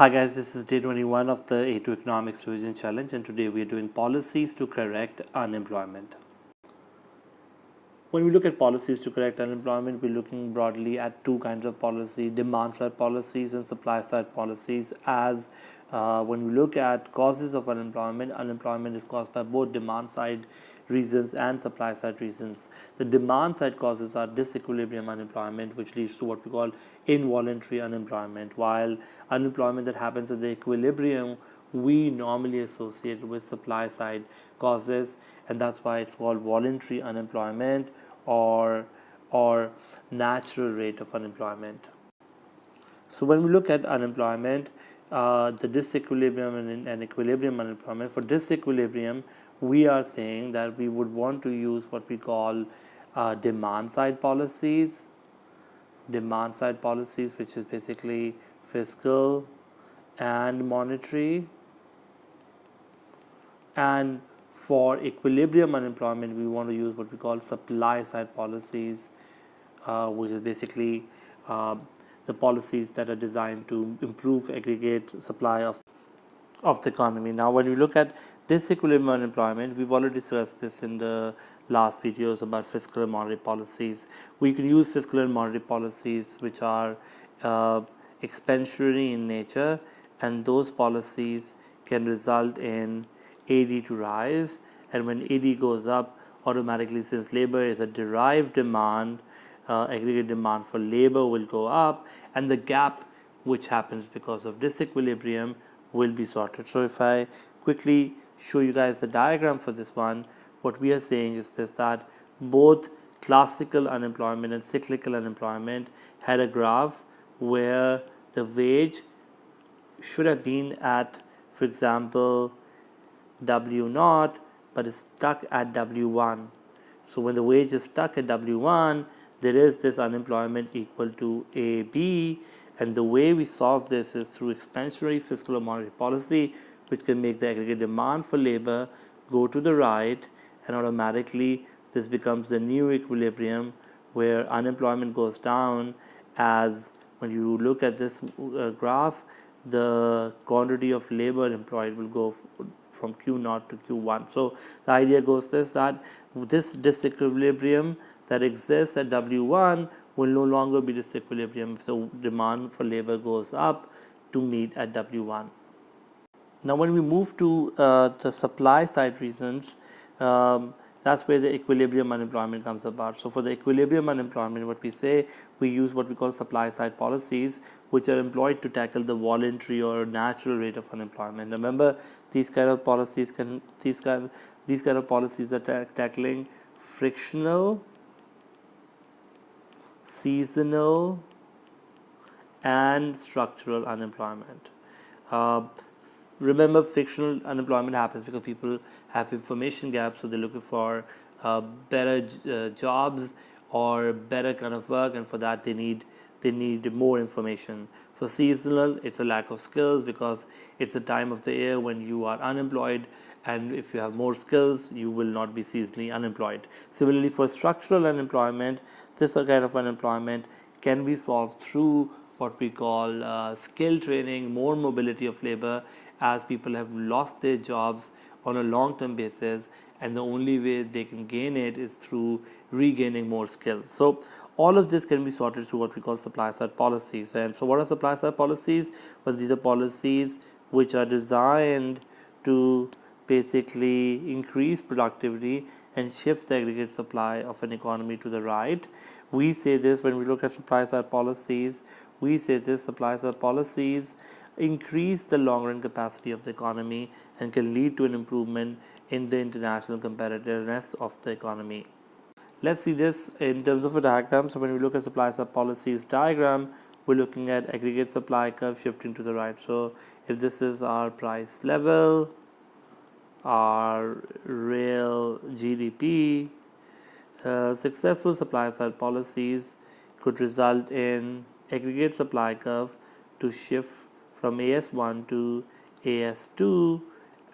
Hi guys, this is day 21 of the A2 Economics Revision Challenge, and today we are doing policies to correct unemployment. When we look at policies to correct unemployment, we're looking broadly at two kinds of policy: demand side policies and supply side policies. As when we look at causes of unemployment, unemployment is caused by both demand side reasons and supply side reasons. The demand side causes are disequilibrium unemployment, which leads to what we call involuntary unemployment, while unemployment that happens at the equilibrium we normally associate with supply side causes, and that's why it's called voluntary unemployment or natural rate of unemployment. So when we look at unemployment, the disequilibrium and equilibrium unemployment, for disequilibrium, we are saying that we would want to use what we call demand side policies, which is basically fiscal and monetary. And for equilibrium unemployment, we want to use what we call supply side policies, which is basically the policies that are designed to improve aggregate supply of the economy. Now, when we look at disequilibrium unemployment, we've already discussed this in the last videos about fiscal and monetary policies. We can use fiscal and monetary policies which are expansionary in nature, and those policies can result in AD to rise, and when AD goes up, automatically, since labor is a derived demand, aggregate demand for labor will go up, and the gap which happens because of disequilibrium will be sorted. So if I quickly show you guys the diagram for this one, what we are saying is this, that both classical unemployment and cyclical unemployment had a graph where the wage should have been at, for example, W0, but is stuck at W1. So when the wage is stuck at W1, there is this unemployment equal to AB, and the way we solve this is through expansionary fiscal or monetary policy, which can make the aggregate demand for labor go to the right, and automatically this becomes the new equilibrium where unemployment goes down. As when you look at this graph, the quantity of labor employed will go from Q0 to Q1. So the idea goes that this disequilibrium that exists at W1 will no longer be disequilibrium if the demand for labor goes up to meet at W1. Now when we move to the supply side reasons, that's where the equilibrium unemployment comes about. So for the equilibrium unemployment, what we say, we use what we call supply side policies, which are employed to tackle the voluntary or natural rate of unemployment. Remember, these kind of policies are tackling frictional, seasonal, and structural unemployment. Remember, frictional unemployment happens because people have information gaps, so they're looking for better jobs or better kind of work, and for that they need more information. For seasonal, it's a lack of skills because it's a time of the year when you are unemployed, and if you have more skills, you will not be seasonally unemployed. Similarly, for structural unemployment, this kind of unemployment can be solved through what we call skill training, more mobility of labor, as people have lost their jobs on a long-term basis, and the only way they can gain it is through regaining more skills. So all of this can be sorted through what we call supply side policies. And so what are supply side policies? Well, these are policies which are designed to basically increase productivity and shift the aggregate supply of an economy to the right. We say this when we look at supply side policies. We say this: supply side policies increase the long run capacity of the economy and can lead to an improvement in the international competitiveness of the economy. Let's see this in terms of a diagram. So when we look at supply side policies diagram, we're looking at aggregate supply curve shifting to the right. So if this is our price level, our real GDP, successful supply side policies could result in aggregate supply curve to shift from AS1 to AS2,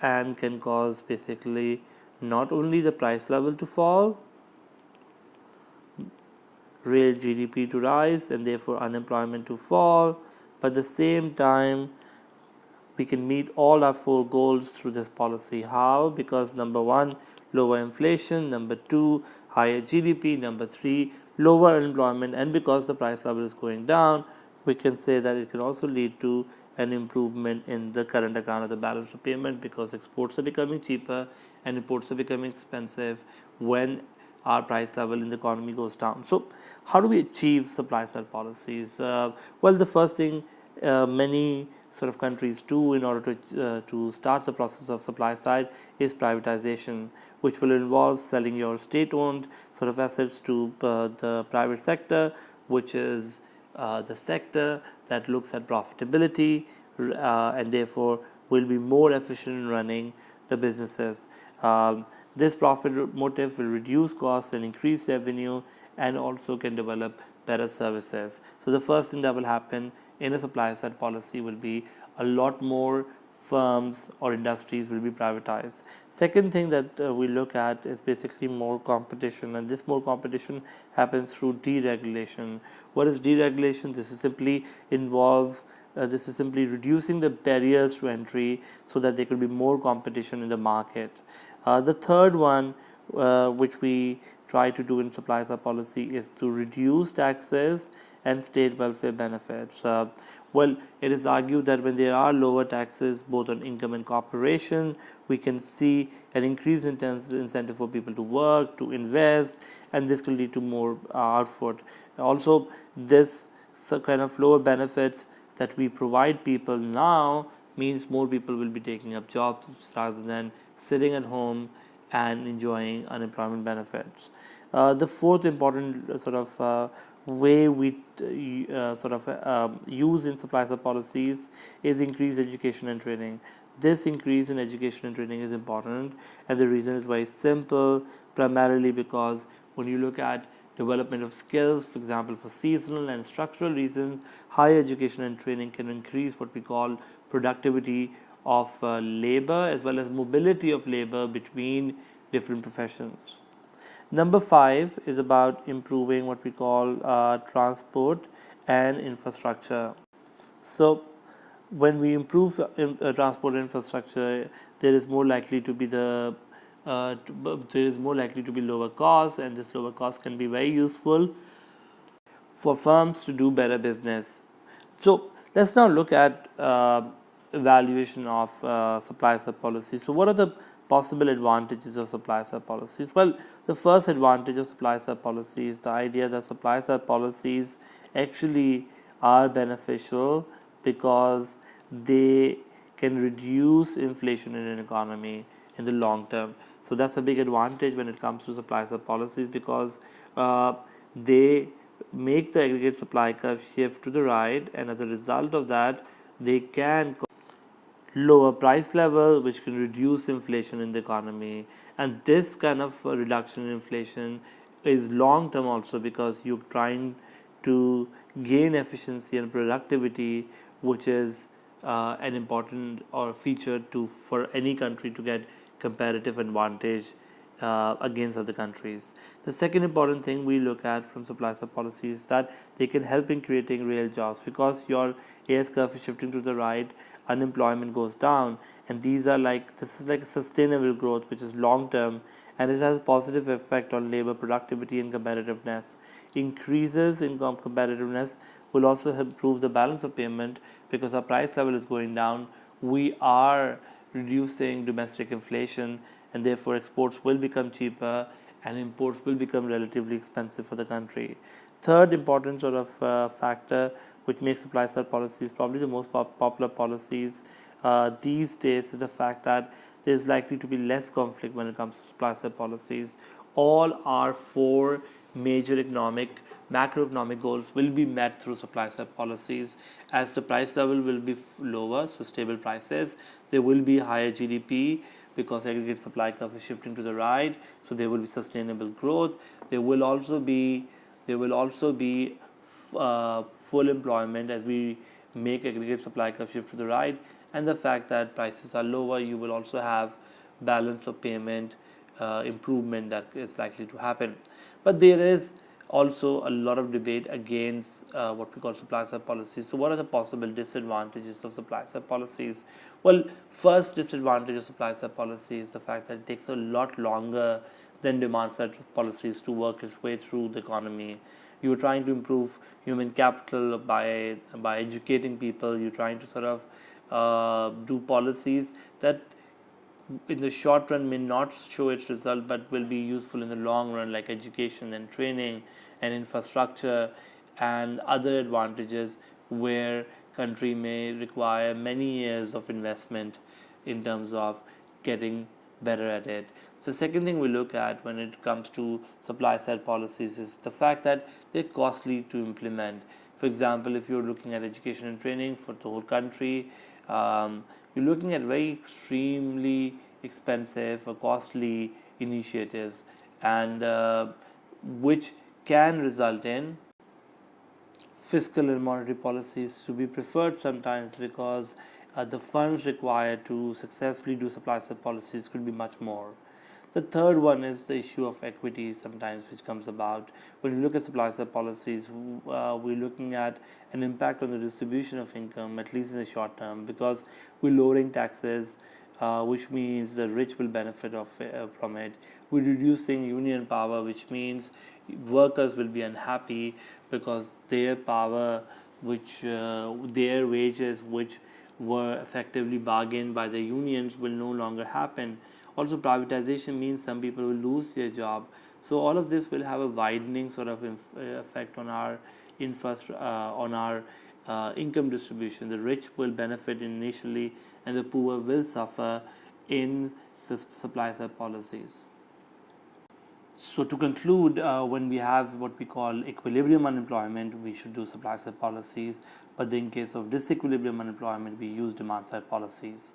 and can cause basically not only the price level to fall, real GDP to rise, and therefore unemployment to fall, but at the same time we can meet all our four goals through this policy. How? Because number one, lower inflation, number two, higher GDP, number three, lower unemployment, and because the price level is going down, we can say that it can also lead to an improvement in the current account of the balance of payment, because exports are becoming cheaper and imports are becoming expensive when our price level in the economy goes down. So how do we achieve supply side policies? Well, the first thing many sort of countries do in order to start the process of supply side is privatization, which will involve selling your state-owned sort of assets to the private sector, which is the sector that looks at profitability and therefore will be more efficient in running the businesses. This profit motive will reduce costs and increase revenue, and also can develop better services. So the first thing that will happen in a supply side policy will be a lot more firms or industries will be privatized. Second thing that we look at is basically more competition, and this more competition happens through deregulation. What is deregulation? This is simply reducing the barriers to entry so that there could be more competition in the market. The third one, which we try to do in supply side policy, is to reduce taxes and state welfare benefits. Well, it is argued that when there are lower taxes both on income and corporation, we can see an increased incentive for people to work, to invest, and this will lead to more output. Also, this kind of lower benefits that we provide people now means more people will be taking up jobs rather than sitting at home and enjoying unemployment benefits. The fourth important sort of way we use in supply side policies is increased education and training. This increase in education and training is important, and the reason is very simple, primarily because when you look at development of skills, for example, for seasonal and structural reasons, higher education and training can increase what we call productivity of labor as well as mobility of labor between different professions. Number 5 is about improving what we call transport and infrastructure. So when we improve transport infrastructure, there is more likely to be lower costs, and this lower cost can be very useful for firms to do better business. So let's now look at evaluation of supply side policies. So what are the possible advantages of supply side policies? Well, the first advantage of supply side policy is the idea that supply side policies actually are beneficial because they can reduce inflation in an economy in the long term. So that's a big advantage when it comes to supply side policies, because they make the aggregate supply curve shift to the right, and as a result of that, they can lower price level, which can reduce inflation in the economy. And this kind of reduction in inflation is long term also, because you're trying to gain efficiency and productivity, which is an important or feature for any country to get comparative advantage against other countries. The second important thing we look at from supply side policy is that they can help in creating real jobs, because your AS curve is shifting to the right, unemployment goes down, and this is like a sustainable growth which is long term, and it has a positive effect on labor productivity and competitiveness. Increases in competitiveness will also improve the balance of payment, because our price level is going down. We are reducing domestic inflation, and therefore exports will become cheaper and imports will become relatively expensive for the country. Third important sort of factor which makes supply side policies probably the most popular policies these days is the fact that there is likely to be less conflict when it comes to supply side policies. All our four major macroeconomic goals will be met through supply side policies, as the price level will be lower, so stable prices. There will be higher GDP because aggregate supply curve is shifting to the right, so there will be sustainable growth. There will also be full employment as we make aggregate supply curve shift to the right, and the fact that prices are lower, you will also have balance of payment improvement that is likely to happen. But there is Also, a lot of debate against what we call supply side policies. So, what are the possible disadvantages of supply side policies? Well, first disadvantage of supply side policy is the fact that it takes a lot longer than demand side policies to work its way through the economy. You're trying to improve human capital by educating people. You're trying to sort of do policies that in the short run may not show its result but will be useful in the long run, like education and training and infrastructure and other advantages where country may require many years of investment in terms of getting better at it. So second thing we look at when it comes to supply side policies is the fact that they're costly to implement. For example, if you're looking at education and training for the whole country, you're looking at very extremely expensive or costly initiatives, and which can result in fiscal and monetary policies to be preferred sometimes, because the funds required to successfully do supply side policies could be much more. The third one is the issue of equity sometimes, which comes about when you look at supply side policies. We're looking at an impact on the distribution of income, at least in the short term, because we're lowering taxes, which means the rich will benefit from it. We're reducing union power, which means workers will be unhappy because their power, their wages, which were effectively bargained by the unions, will no longer happen. Also, privatization means some people will lose their job. So all of this will have a widening sort of effect on our income distribution. The rich will benefit initially, and the poor will suffer in supply side policies. So to conclude, when we have what we call equilibrium unemployment, we should do supply side policies. But in case of disequilibrium unemployment, we use demand side policies.